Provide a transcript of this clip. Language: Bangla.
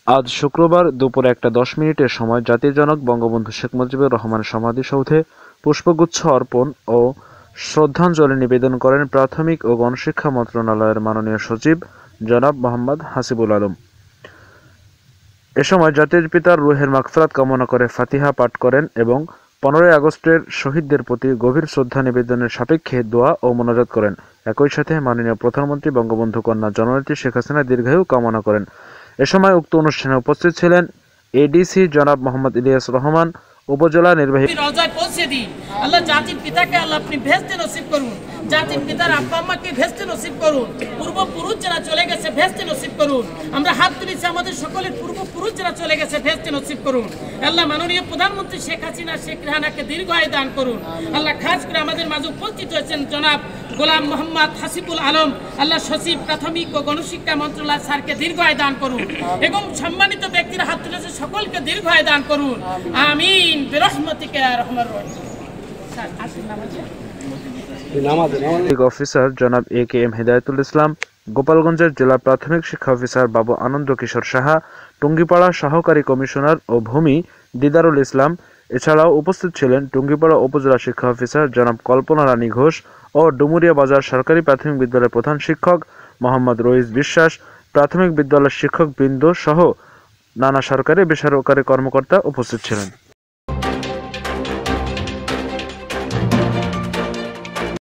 আজ শুক্রবার দুপুর 1:10 সময় জাতির জনক বঙ্গবন্ধু শেখ মুজিবুর রহমানের সমাধিসৌধে পুষ্পগুচ্ছ অর্পণ ও শ্রদ্ধাঞ্জলি নিবেদন করেন প্রাথমিক ও গণশিক্ষা মন্ত্রণালয়ের মাননীয় সচিব জনাব মোহাম্মদ হাসিবুল আলম। এ সময় জাতির পিতার রুহের মাগফিরাত কামনা করে ফাতিহা পাঠ করেন এবং 15ই আগস্টের শহীদদের প্রতি গভীর শ্রদ্ধা নিবেদনের সাপেক্ষে দোয়া ও মোনাজাত করেন। একই সাথে মাননীয় প্রধানমন্ত্রী বঙ্গবন্ধু কন্যা জননেত্রী শেখ হাসিনার দীর্ঘায়ু কামনা করেন। এ সময় উক্ত অনুষ্ঠানে উপস্থিত ছিলেন এডিসি জনাব মোহাম্মদ ইলিয়াস রহমান, উপজেলা নির্বাহী। রওজায় পৌঁছে দিন। আল্লাহ জাতির পিতাকে আল্লাহ আপনি ভেস্তে নসিব করুন, জাতির পিতার আব্বা আম্মাকে ভেস্তে নসিব করুন, পূর্বপুরুষ যারা চলে গেছে ভেস্তে নসিব করুন। আমরা হাত তুলেছি আমাদের সকলের পূর্বপুরুষ যারা চলে গেছে ভেস্তে নসিব করুন। আল্লাহ মাননীয় প্রধানমন্ত্রী শেখ হাসিনা শেখ রেহানাকে দীর্ঘ আয়ু দান করুন। আল্লাহ খাস করে আমাদের মাঝে উপস্থিত হয়েছেন জনাব গোলাম মোহাম্মদ হাসিবুল আলম, আল্লাহ সচিব প্রাথমিক ও গণশিক্ষা মন্ত্রণালয় স্যারকে দীর্ঘ আয়ু দান করুন এবং সম্মানিত ব্যক্তিরা হাত তুলেছে সকলকে দীর্ঘ আয়ু দান করুন। আমিন বিরহমতিকে ইয়া রহমার রহিম। অফিসার জনাব এ.কে.এম. হিদায়াতুল ইসলাম, গোপালগঞ্জের জেলা প্রাথমিক শিক্ষা অফিসার বাবু আনন্দ কিশোর সাহা, টুঙ্গিপাড়া সহকারী কমিশনার ও ভূমি দিদারুল ইসলাম। এছাড়াও উপস্থিত ছিলেন টুঙ্গিপাড়া উপজেলা শিক্ষা অফিসার জনাব কল্পনা রানী ঘোষ ও ডুমুরিয়া বাজার সরকারি প্রাথমিক বিদ্যালয়ের প্রধান শিক্ষক মোহাম্মদ রইস বিশ্বাস, প্রাথমিক বিদ্যালয়ের শিক্ষকবৃন্দ সহ নানা সরকারি বেসরকারি কর্মকর্তা উপস্থিত ছিলেন।